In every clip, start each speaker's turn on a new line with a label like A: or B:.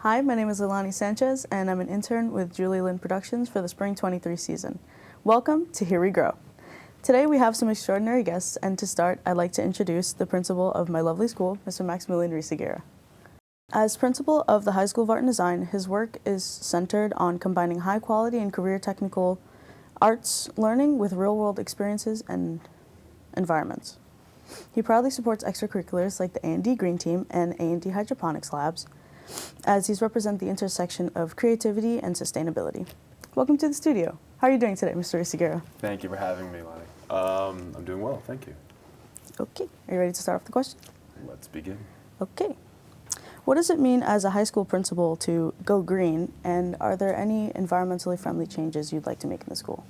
A: Hi, my name is Leilani Sanchez, and I'm an intern with Lynn Productions for the Spring 23 season. Welcome to Here We Grow. Today we have some extraordinary guests, and to start, I'd like to introduce the principal of my lovely school, Mr. Maximillan. As principal of the High School of Art and Design, his work is centered on combining high quality and career technical arts learning with real-world experiences and environments. He proudly supports extracurriculars like the A&D Green Team and A&D Hydroponics Labs, as he's represent the intersection of creativity and sustainability. Welcome to the studio. How are you doing today, Mr. Isiguro?
B: Thank you for having me, Lonnie. I'm doing well, thank you.
A: Okay, are you ready to start off the question?
B: Let's begin.
A: Okay. What does it mean as a high school principal to go green, and are there any environmentally friendly changes you'd like to make in the school?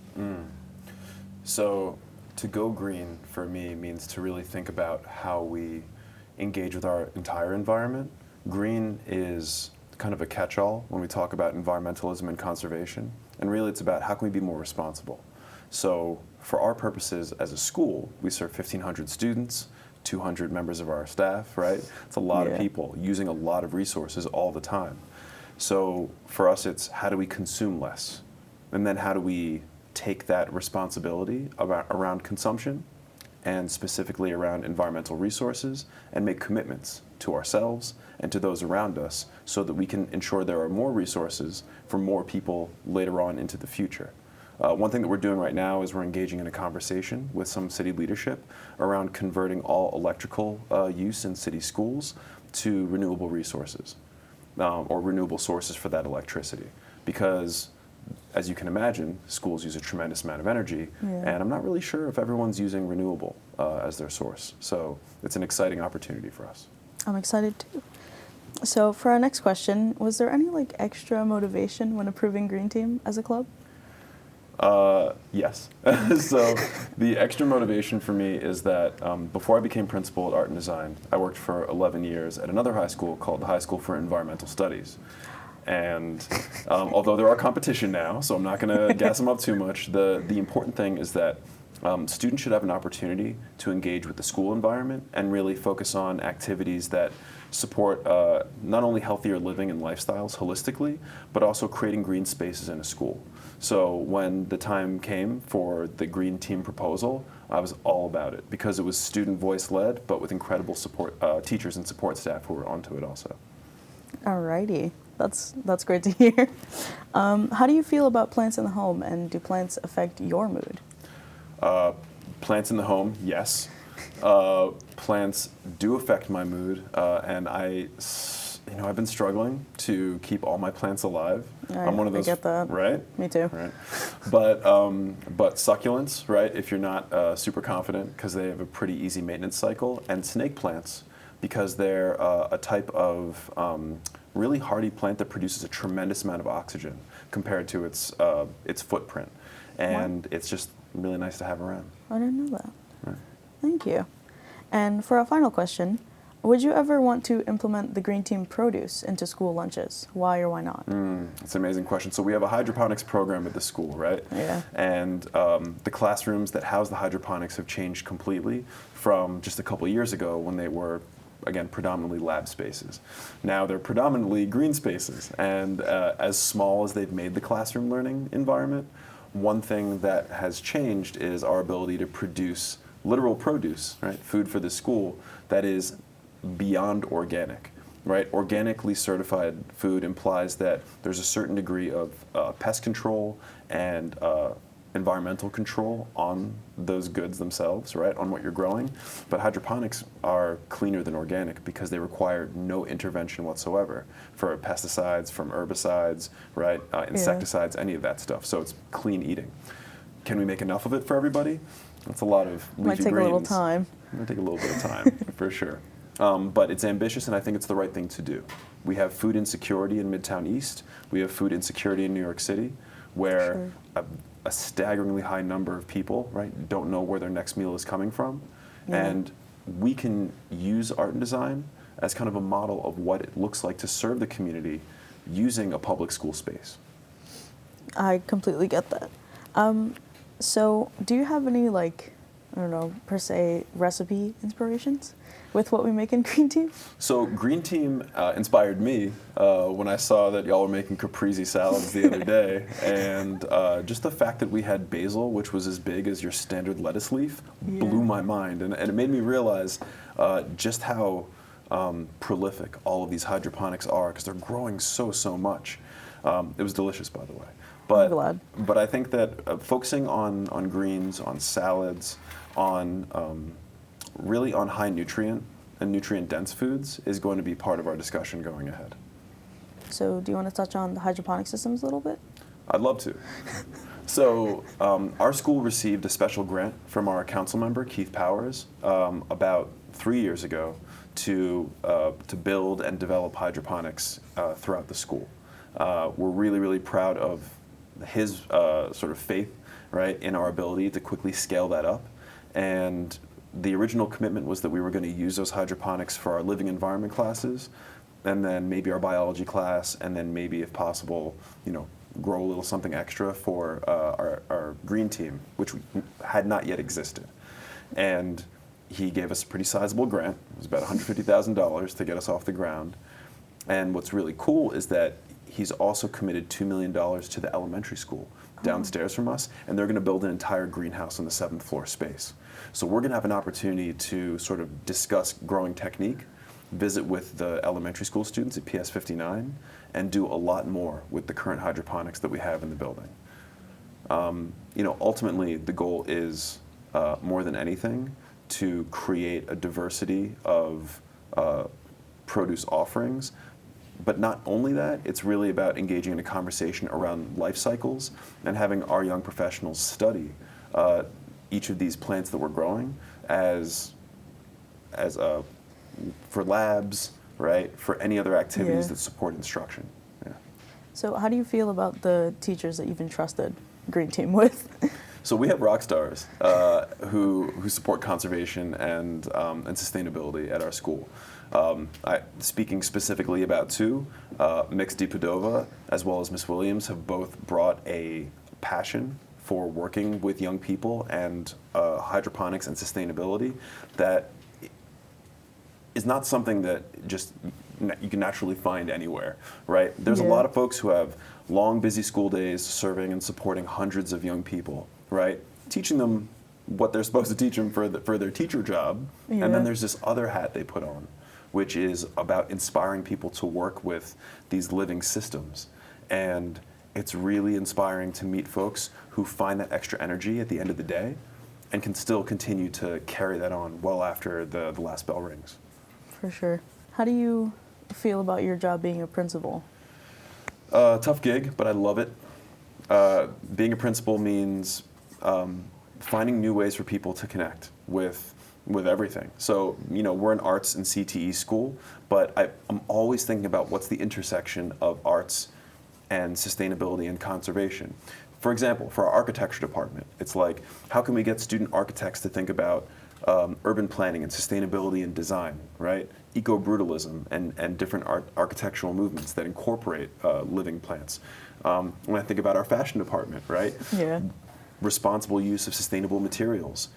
B: So, to go green for me means to really think about how we engage with our entire environment. Green is kind of a catch-all when we talk about environmentalism and conservation, and really it's about how can we be more responsible. So for our purposes as a school, we serve 1,500 students, 200 members of our staff, right? It's a lot of people using a lot of resources all the time. So for us, it's how do we consume less? And then how do we take that responsibility around consumption and specifically around environmental resources and make commitments to ourselves and to those around us so that we can ensure there are more resources for more people later on into the future. One thing that we're doing right now is we're engaging in a conversation with some city leadership around converting all electrical use in city schools to renewable resources or renewable sources for that electricity. Because as you can imagine, schools use a tremendous amount of energy, and I'm not really sure if everyone's using renewable as their source. So it's an exciting opportunity for us.
A: I'm excited too. So for our next question, was there any extra motivation when approving Green Team as a club?
B: Yes. So the extra motivation for me is that before I became principal at Art and Design, I worked for 11 years at another high school called the High School for Environmental Studies. And although there are competition now, so I'm not going to gas them up too much, the important thing is that students should have an opportunity to engage with the school environment and really focus on activities that support not only healthier living and lifestyles holistically, but also creating green spaces in a school. So when the time came for the Green Team proposal, I was all about it because it was student voice led, but with incredible support teachers and support staff who were onto it also.
A: Alrighty, that's great to hear. How do you feel about plants in the home, and do plants affect your mood?
B: Plants in the home, yes. Plants do affect my mood, and I've been struggling to keep all my plants alive. I'm one of those,
A: I get that.
B: Right?
A: Me too.
B: Right. But succulents, right? If you're not super confident, because they have a pretty easy maintenance cycle, and snake plants, because they're a type of really hardy plant that produces a tremendous amount of oxygen compared to its footprint, and it's just really nice to have around.
A: I didn't know that.
B: Right.
A: Thank you. And for our final question, would you ever want to implement the Green Team produce into school lunches? Why or why not?
B: It's an amazing question. So we have a hydroponics program at the school, right?
A: Yeah.
B: And the classrooms that house the hydroponics have changed completely from just a couple years ago when they were, again, predominantly lab spaces. Now they're predominantly green spaces. And as small as they've made the classroom learning environment, one thing that has changed is our ability to produce literal produce, right? Food for the school that is beyond organic, right? Organically certified food implies that there's a certain degree of pest control and environmental control on those goods themselves, right? On what you're growing. But hydroponics are cleaner than organic because they require no intervention whatsoever for pesticides, from herbicides, right? Insecticides, any of that stuff. So it's clean eating. Can we make enough of it for everybody? That's a lot of leafy
A: Might take
B: greens.
A: a little time.
B: It might take a little bit of time, for sure. But it's ambitious, and I think it's the right thing to do. We have food insecurity in Midtown East. We have food insecurity in New York City, where a staggeringly high number of people, right, don't know where their next meal is coming from.
A: Yeah.
B: And we can use art and design as kind of a model of what it looks like to serve the community using a public school space.
A: I completely get that. So do you have any I don't know, per se, recipe inspirations with what we make in Green Team?
B: So Green Team inspired me when I saw that y'all were making caprese salads the other day, and just the fact that we had basil, which was as big as your standard lettuce leaf, blew my mind, and it made me realize just how prolific all of these hydroponics are, because they're growing so much. It was delicious, by the way.
A: I'm glad.
B: But I think that focusing on greens, on salads, on really on high nutrient and nutrient dense foods is going to be part of our discussion going ahead.
A: So do you want to touch on the hydroponic systems a little bit?
B: I'd love to. So our school received a special grant from our council member, Keith Powers, about 3 years ago to build and develop hydroponics throughout the school. We're really proud of his sort of faith, right, in our ability to quickly scale that up. And the original commitment was that we were going to use those hydroponics for our living environment classes, and then maybe our biology class, and then maybe, if possible, grow a little something extra for our green team, which had not yet existed. And he gave us a pretty sizable grant. It was about $150,000 to get us off the ground. And what's really cool is that he's also committed $2 million to the elementary school downstairs from us, and they're going to build an entire greenhouse on the 7th floor space. So we're going to have an opportunity to sort of discuss growing technique, visit with the elementary school students at PS 59, and do a lot more with the current hydroponics that we have in the building. Ultimately, the goal is, more than anything, to create a diversity of produce offerings. But not only that, it's really about engaging in a conversation around life cycles and having our young professionals study each of these plants that we're growing as for labs, right? For any other activities that support instruction. Yeah.
A: So how do you feel about the teachers that you've entrusted Green Team with?
B: So we have rock stars who support conservation and sustainability at our school. Speaking specifically about two, Mix DiPadova as well as Miss Williams have both brought a passion for working with young people and hydroponics and sustainability that is not something that just you can naturally find anywhere, right? There's a lot of folks who have long, busy school days serving and supporting hundreds of young people, right? Teaching them what they're supposed to teach them for their teacher job. And then there's this other hat they put on, which is about inspiring people to work with these living systems. And it's really inspiring to meet folks who find that extra energy at the end of the day and can still continue to carry that on well after the last bell rings.
A: For sure. How do you feel about your job being a principal?
B: Tough gig, but I love it. Being a principal means finding new ways for people to connect with everything. So, we're an arts and CTE school, but I'm always thinking about what's the intersection of arts and sustainability and conservation. For example, for our architecture department, it's like, how can we get student architects to think about urban planning and sustainability and design, right? Eco-brutalism and different architectural movements that incorporate living plants. When I think about our fashion department, right? Responsible use of sustainable materials.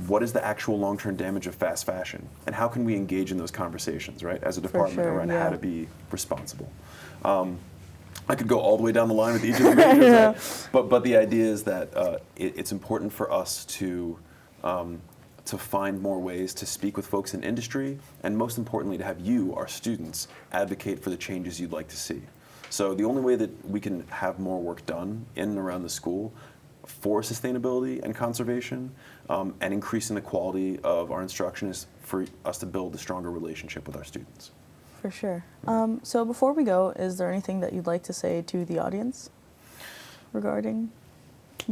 B: What is the actual long-term damage of fast fashion? And how can we engage in those conversations, right, as a department around how to be responsible? I could go all the way down the line with each of the majors, right? But the idea is that it's important for us to find more ways to speak with folks in industry, and most importantly, to have you, our students, advocate for the changes you'd like to see. So the only way that we can have more work done in and around the school for sustainability and conservation and increasing the quality of our instruction is for us to build a stronger relationship with our students.
A: For sure. So before we go, is there anything that you'd like to say to the audience regarding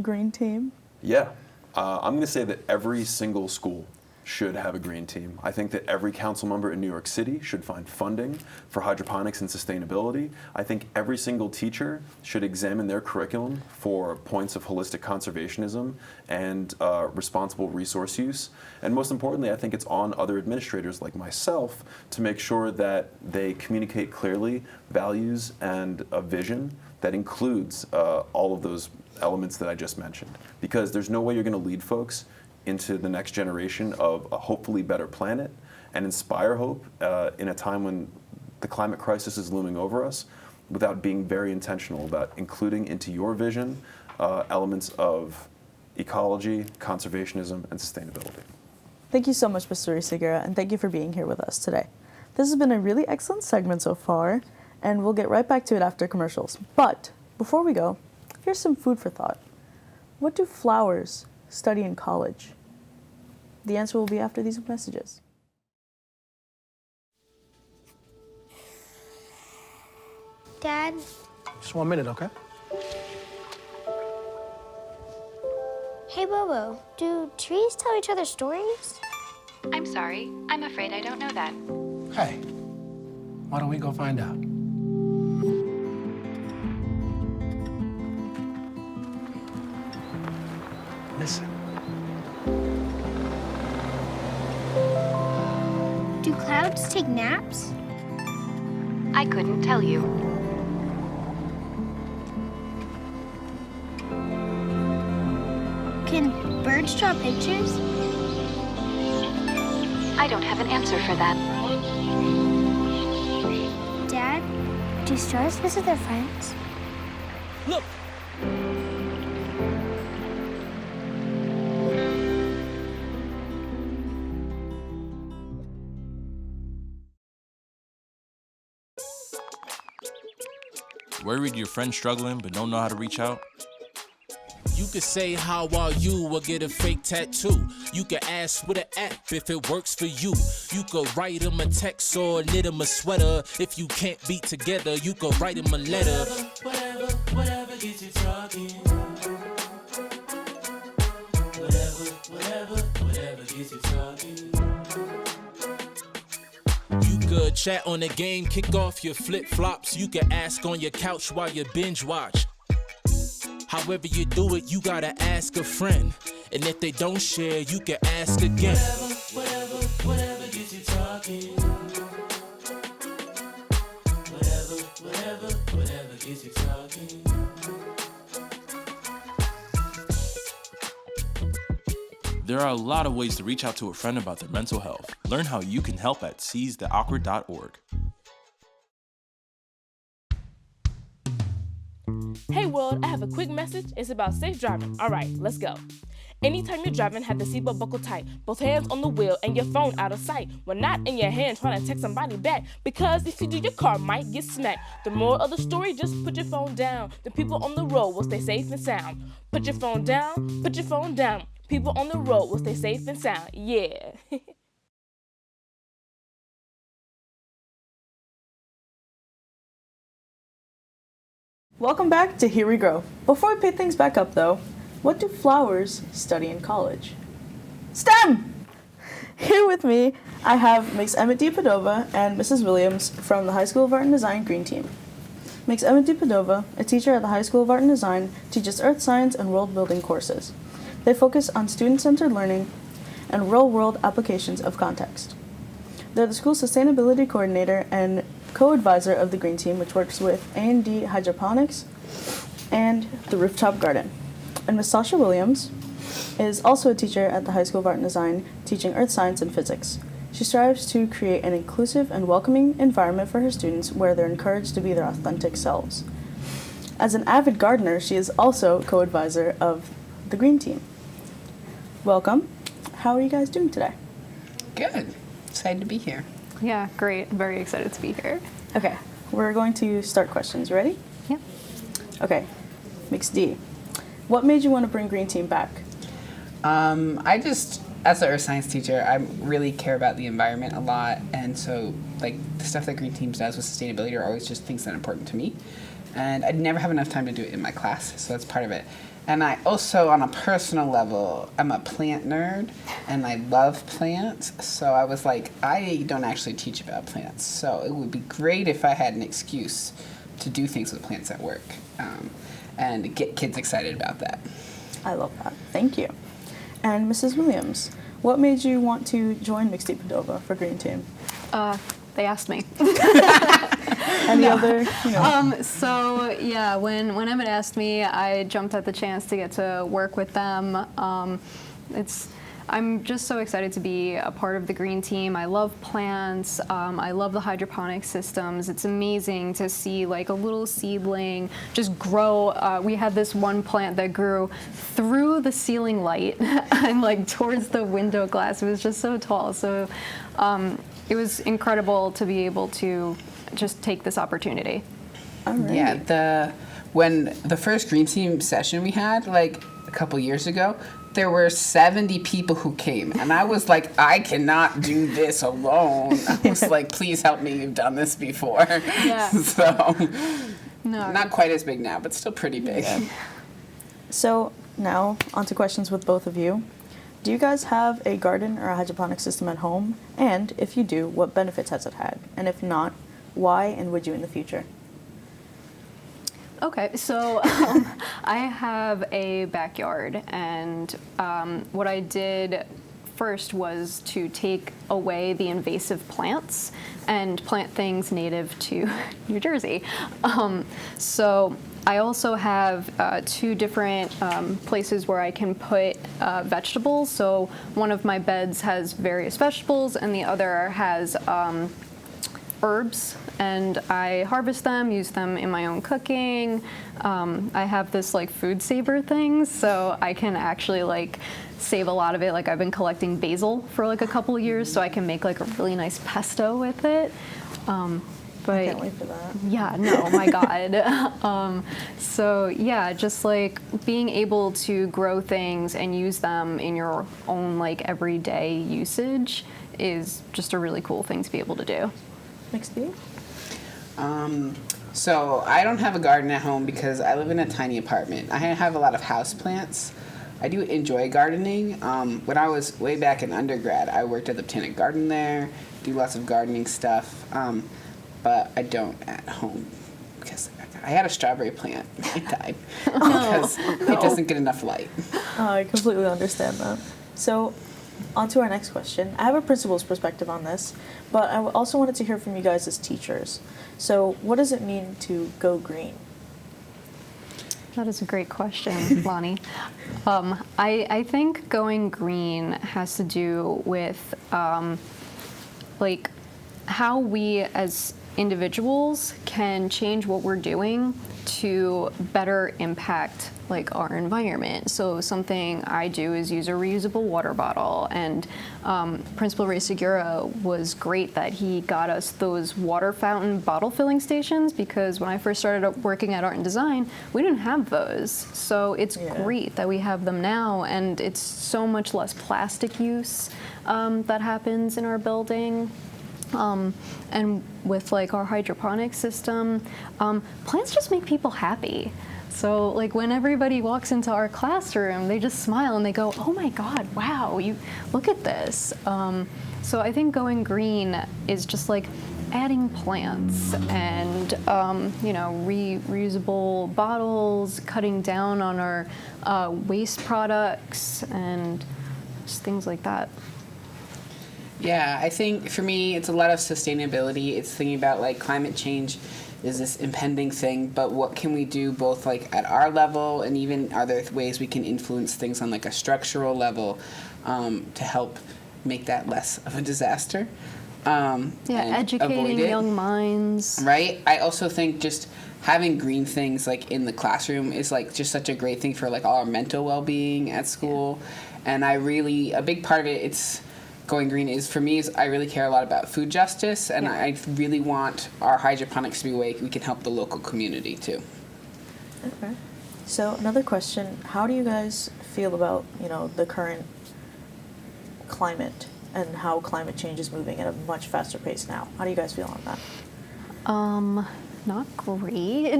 A: Green Team?
B: Yeah. I'm going to say that every single school should have a green team. I think that every council member in New York City should find funding for hydroponics and sustainability. I think every single teacher should examine their curriculum for points of holistic conservationism and responsible resource use. And most importantly, I think it's on other administrators like myself to make sure that they communicate clearly values and a vision that includes all of those elements that I just mentioned. Because there's no way you're going to lead folks into the next generation of a hopefully better planet and inspire hope in a time when the climate crisis is looming over us, without being very intentional about including into your vision elements of ecology, conservationism, and sustainability.
A: Thank you so much, Mr. Segura, and thank you for being here with us today. This has been a really excellent segment so far, and we'll get right back to it after commercials. But before we go, here's some food for thought. What do flowers study in college? The answer will be after these messages.
C: Dad?
D: Just 1 minute, okay?
C: Hey, Bobo, do trees tell each other stories?
E: I'm sorry. I'm afraid I don't know that.
D: Hey, why don't we go find out? Listen.
C: Do clouds take naps?
E: I couldn't tell you.
C: Can birds draw pictures?
E: I don't have an answer for that.
C: Dad, do stars visit their friends?
D: Look!
F: Worried your friend's struggling but don't know how to reach out?
G: You could say how are you or get a fake tattoo. You could ask with an app if it works for you. You could write him a text or knit him a sweater. If you can't be together, you could write him a letter. Whatever gets you talking. Whatever gets you talking. You could chat on the game, kick off your flip-flops. You could ask on your couch while you binge watch. However you do it, you gotta ask a friend. And if they don't share, you can ask again. Whatever gets you talking. Whatever gets you talking.
F: There are a lot of ways to reach out to a friend about their mental health. Learn how you can help at seizetheawkward.org.
H: Hey world, I have a quick message. It's about safe driving. All right, let's go. Anytime you're driving, have the seatbelt buckled tight. Both hands on the wheel and your phone out of sight. When not in your hand, trying to text somebody back. Because if you do, your car might get smacked. The moral of the story, just put your phone down. The people on the road will stay safe and sound. Put your phone down, put your phone down. People on the road will stay safe and sound. Yeah.
A: Welcome back to Here We Grow. Before we pick things back up though, what do flowers study in college? STEM! Here with me, I have Ms. Emmett D. Padova and Mrs. Williams from the High School of Art and Design Green Team. Ms. Emmett D. Padova, a teacher at the High School of Art and Design, teaches earth science and world building courses. They focus on student-centered learning and real-world applications of context. They're the school's sustainability coordinator and co-advisor of the Green Team, which works with A&D Hydroponics and the Rooftop Garden. And Ms. Sasha Williams is also a teacher at the High School of Art and Design, teaching earth science and physics. She strives to create an inclusive and welcoming environment for her students where they're encouraged to be their authentic selves. As an avid gardener, she is also co-advisor of the Green Team. Welcome. How are you guys doing today?
I: Good. Excited to be here.
J: Yeah, great. Very excited to be here.
A: Okay, we're going to start questions. Ready?
J: Yeah.
A: Okay, Mix D. What made you want to bring Green Team back?
I: I just, as an earth science teacher, I really care about the environment a lot, and so like the stuff that Green Team does with sustainability are always just things that are important to me. And I'd never have enough time to do it in my class, so that's part of it. And I also, on a personal level, I'm a plant nerd, and I love plants, so I was like, I don't actually teach about plants, so it would be great if I had an excuse to do things with plants at work, and get kids excited about that.
A: I love that. Thank you. And Mrs. Williams, what made you want to join Mixed Padova for Green Team?
J: They asked me.
A: Any other,
J: So yeah, when Emmett asked me, I jumped at the chance to get to work with them. I'm just so excited to be a part of the green team. I love plants. I love the hydroponic systems. It's amazing to see like a little seedling just grow. We had this one plant that grew through the ceiling light and like towards the window glass. It was just so tall. So it was incredible to be able to just take this opportunity.
I: Yeah, when the first green team session we had, like a couple years ago, there were 70 people who came, and I was like, I cannot do this alone. I was like, please help me, you've done this before.
J: Yeah.
I: So, not quite as big now, but still pretty big.
A: Yeah. So now, on to questions with both of you. Do you guys have a garden or a hydroponic system at home? And if you do, what benefits has it had? And if not, why and would you in the future?
J: Okay, so I have a backyard, and what I did first was to take away the invasive plants and plant things native to New Jersey. So I also have 2 different places where I can put vegetables. So one of my beds has various vegetables, and the other has herbs, and I harvest them, use them in my own cooking. I have this like food saver thing, so I can actually like save a lot of it. Like I've been collecting basil for like a couple of years, so I can make like a really nice pesto with it. But
A: I can't wait for that.
J: Yeah, no, my God. So yeah, just like being able to grow things and use them in your own like everyday usage is just a really cool thing to be able to do.
A: Next to you?
I: So I don't have a garden at home because I live in a tiny apartment. I have a lot of house plants. I do enjoy gardening. When I was way back in undergrad, I worked at the Botanic Garden there, do lots of gardening stuff, but I don't at home because I had a strawberry plant. It died because it doesn't get enough light.
A: I completely understand that. So, on to our next question. I have a principal's perspective on this, but I also wanted to hear from you guys as teachers. So, what does it mean to go green?
J: That is a great question, Lonnie. I think going green has to do with like how we as individuals can change what we're doing to better impact like our environment. So something I do is use a reusable water bottle, and Principal Ray Segura was great that he got us those water fountain bottle filling stations, because when I first started working at Art and Design, we didn't have those. So it's great that we have them now, and it's so much less plastic use that happens in our building. And with like our hydroponic system, plants just make people happy. So like when everybody walks into our classroom, they just smile and they go, "Oh my God, wow, you look at this." So I think going green is just like adding plants and reusable bottles, cutting down on our waste products, and just things like that.
I: Yeah, I think for me, it's a lot of sustainability. It's thinking about like climate change is this impending thing, but what can we do both like at our level, and even are there ways we can influence things on like a structural level to help make that less of a disaster?
J: Educating young minds.
I: Right. I also think just having green things like in the classroom is like just such a great thing for like all our mental well-being at school. And a big part of it, going green is, for me, is I really care a lot about food justice, and I really want our hydroponics to be a way we can help the local community too.
A: Okay. So another question, how do you guys feel about, the current climate and how climate change is moving at a much faster pace now? How do you guys feel on that?
J: Not great.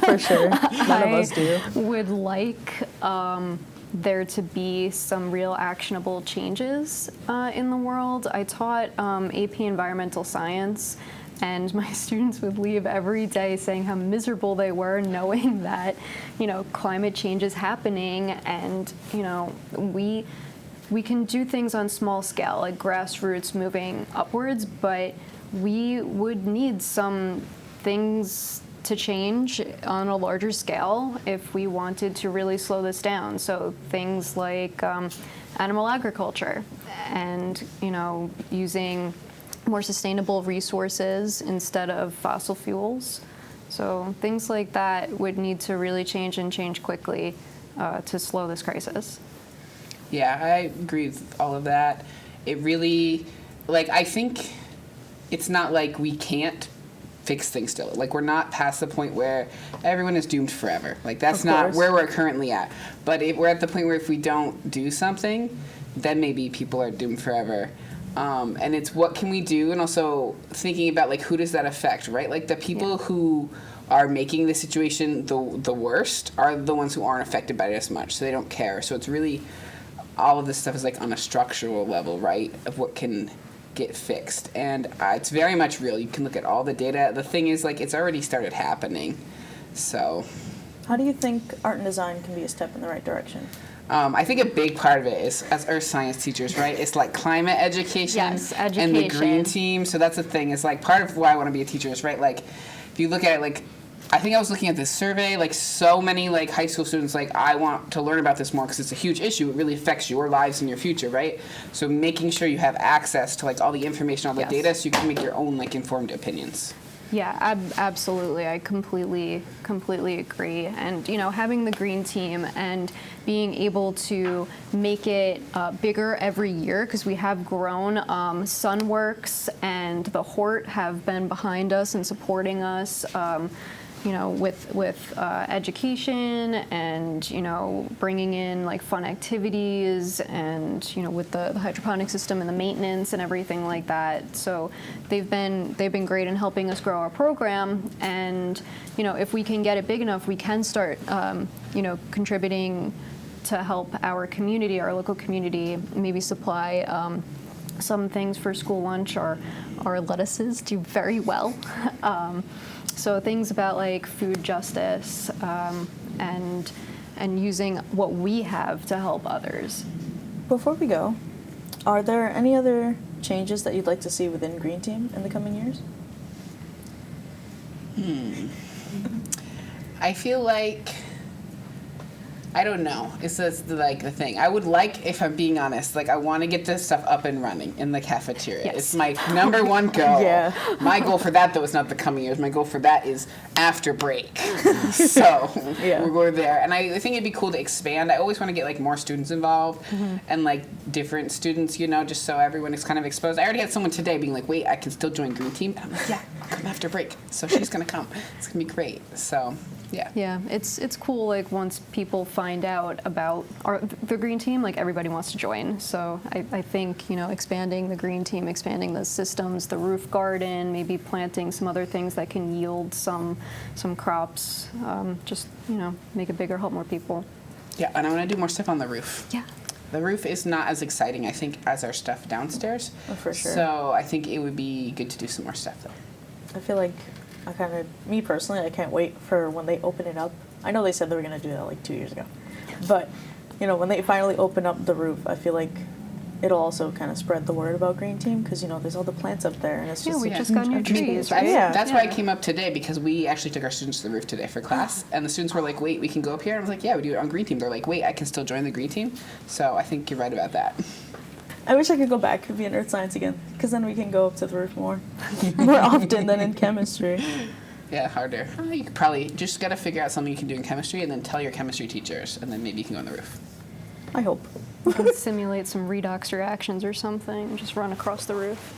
A: For sure. None of us do.
J: Would like there to be some real actionable changes in the world. I taught AP Environmental Science, and my students would leave every day saying how miserable they were, knowing that, climate change is happening, and, we can do things on small scale, like grassroots moving upwards, but we would need some things to change on a larger scale if we wanted to really slow this down. So things like animal agriculture and, using more sustainable resources instead of fossil fuels. So things like that would need to really change and change quickly to slow this crisis.
I: Yeah, I agree with all of that. It really, I think it's not like we can't fix things still. We're not past the point where everyone is doomed forever. That's not where we're currently at. But we're at the point where if we don't do something, then maybe people are doomed forever. And it's what can we do, and also thinking about who does that affect, right? The people who are making the situation the worst are the ones who aren't affected by it as much, so they don't care. So it's really, all of this stuff is on a structural level, right, of what can get fixed. And it's very much real. You can look at all the data. The thing is, it's already started happening. So
A: how do you think art and design can be a step in the right direction?
I: I think a big part of it is, as earth science teachers, right, it's climate education,
J: yes, education
I: and the green team. So that's the thing. It's part of why I want to be a teacher is, right, if you look at it, I think I was looking at this survey, so many high school students I want to learn about this more because it's a huge issue. It really affects your lives and your future, right? So making sure you have access to all the information, all the data, so you can make your own informed opinions.
J: Yeah, absolutely. I completely agree. And, having the green team and being able to make it bigger every year, because we have grown. Sunworks and the Hort have been behind us and supporting us. With education and, bringing in fun activities and, with the hydroponic system and the maintenance and everything like that. So they've been great in helping us grow our program. And, if we can get it big enough, we can start, contributing to help our community, our local community, maybe supply some things for school lunch. Our lettuces do very well. So things about food justice and using what we have to help others.
A: Before we go, are there any other changes that you'd like to see within Green Team in the coming years?
I: I feel I don't know. It's just the thing. I would if I'm being honest, I want to get this stuff up and running in the cafeteria.
J: Yes.
I: It's my number one goal.
A: Yeah.
I: My goal for that, though, is not the coming years. My goal for that is after break. So we're there. And I think it'd be cool to expand. I always want to get more students involved and different students, just so everyone is kind of exposed. I already had someone today being wait, I can still join Green Team. And I'm yeah, I'll come after break. So she's going to come. It's going to be great. So yeah.
J: Yeah, it's cool. Once people find out about the green team, everybody wants to join. So I think expanding the green team, expanding the systems, the roof garden, maybe planting some other things that can yield some crops. Just make it bigger, help more people.
I: Yeah, and I want to do more stuff on the roof.
J: Yeah.
I: The roof is not as exciting, I think, as our stuff downstairs.
A: Oh, for sure.
I: So I think it would be good to do some more stuff though.
A: I feel me personally, I can't wait for when they open it up. I know they said they were going to do that 2 years ago. But, when they finally open up the roof, I feel it'll also kind of spread the word about Green Team because, there's all the plants up there. And it's just
J: we just got new trees, right?
I: That's why I came up today because we actually took our students to the roof today for class. And the students were wait, we can go up here? And I was yeah, we do it on Green Team. They're wait, I can still join the Green Team? So I think you're right about that.
A: I wish I could go back and be in earth science again because then we can go up to the roof more often than in chemistry.
I: Yeah, harder. You could probably just got to figure out something you can do in chemistry and then tell your chemistry teachers, and then maybe you can go on the roof.
A: I hope.
J: You can simulate some redox reactions or something, just run across the roof.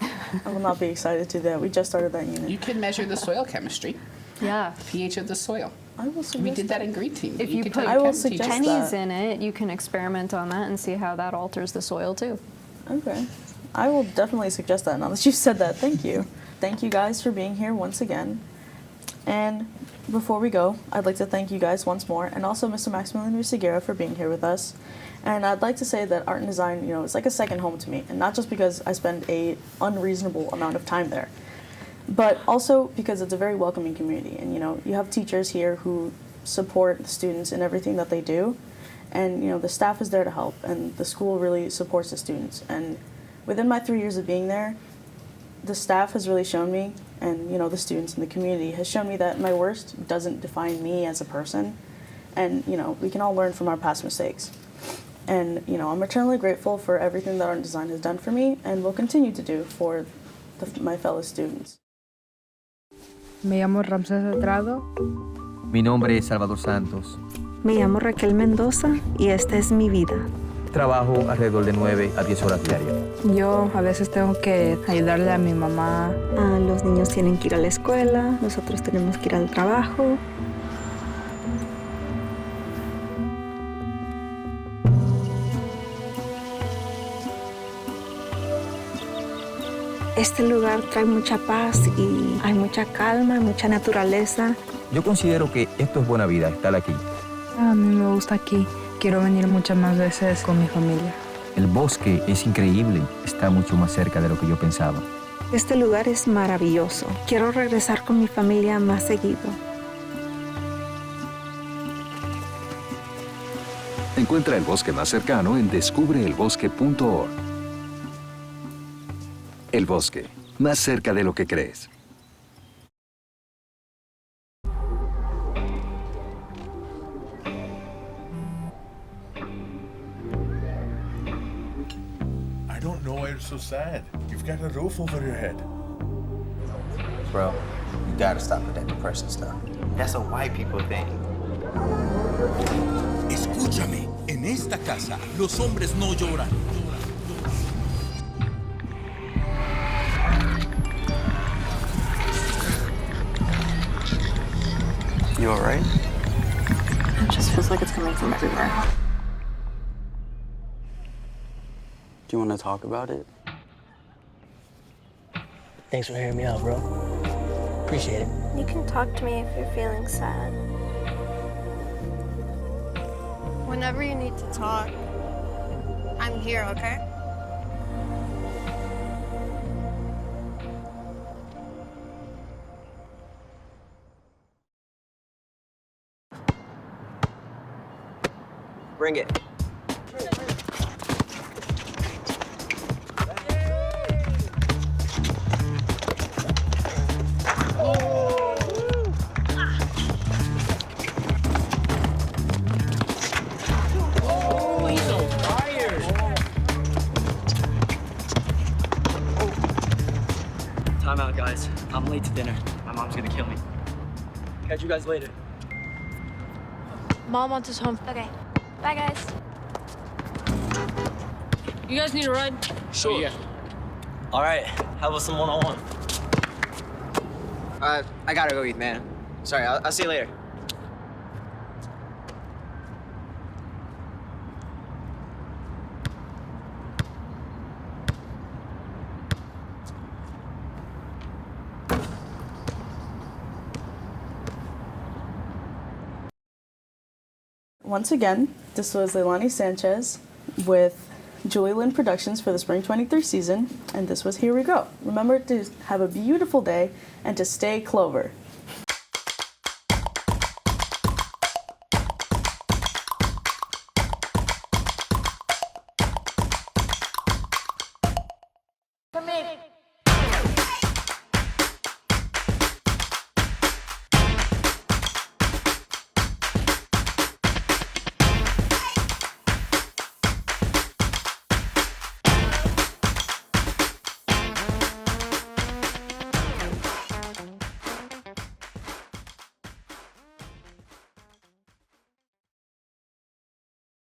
A: I will not be excited to do that. We just started that unit.
I: You can measure the soil chemistry.
J: Yeah.
I: pH of the soil.
A: I will suggest
I: We did that in Green Team.
J: If you
I: could
J: put
I: tell your chem
A: suggest
I: teachers.
J: pennies in it, you can experiment on that and see how that alters the soil too.
A: Okay. I will definitely suggest that now that you've said that. Thank you. Thank you guys for being here once again. And before we go, I'd like to thank you guys once more, and also Mr. Maximillan Rusiguera for being here with us. And I'd like to say that art and design, it's like a second home to me, and not just because I spend a unreasonable amount of time there, but also because it's a very welcoming community. And you have teachers here who support the students in everything that they do, and the staff is there to help, and the school really supports the students. And within my 3 years of being there, the staff has really shown me, and the students in the community has shown me that my worst doesn't define me as a person, and we can all learn from our past mistakes. And I'm eternally grateful for everything that art and design has done for me and will continue to do for my fellow students.
K: Me llamo Ramses Estrado.
L: Mi nombre es Salvador Santos.
M: Me llamo Raquel Mendoza y esta es mi vida.
L: Trabajo alrededor de 9 a 10 horas diarias.
K: Yo a veces tengo que ayudarle a mi mamá.
M: Los niños tienen que ir a la escuela, nosotros tenemos que ir al trabajo. Este lugar trae mucha paz y hay mucha calma, mucha naturaleza.
L: Yo considero que esto es buena vida, estar aquí.
K: A mí me gusta aquí. Quiero venir muchas más veces con mi familia.
L: El bosque es increíble, está mucho más cerca de lo que yo pensaba.
M: Este lugar es maravilloso. Quiero regresar con mi familia más seguido.
N: Encuentra el bosque más cercano en descubreelbosque.org. El bosque, más cerca de lo que crees.
O: I don't know why you're so sad. You've got a roof over your head.
P: Bro, you gotta stop with that depression stuff. That's a white people thing.
Q: Escúchame, en esta casa los hombres no lloran.
P: You all right?
J: It just feels like it's coming from everywhere.
P: Do you want to talk about it?
R: Thanks for hearing me out, bro. Appreciate it.
C: You can talk to me if you're feeling sad.
S: Whenever you need to talk, I'm here, okay?
P: Bring it.
R: Time out, guys. I'm late to dinner. My mom's gonna kill me. Catch you guys later.
S: Mom wants us home.
C: Okay. Bye, guys.
H: You guys need a ride?
R: Sure. Yeah. All right. How about some one-on-one?
P: I gotta go eat, man. Sorry, I'll see you later.
A: Once again, this was Leilani Sanchez with Lynn Productions for the Spring 23 season, and this was Here We Go. Remember to have a beautiful day and to stay Clover.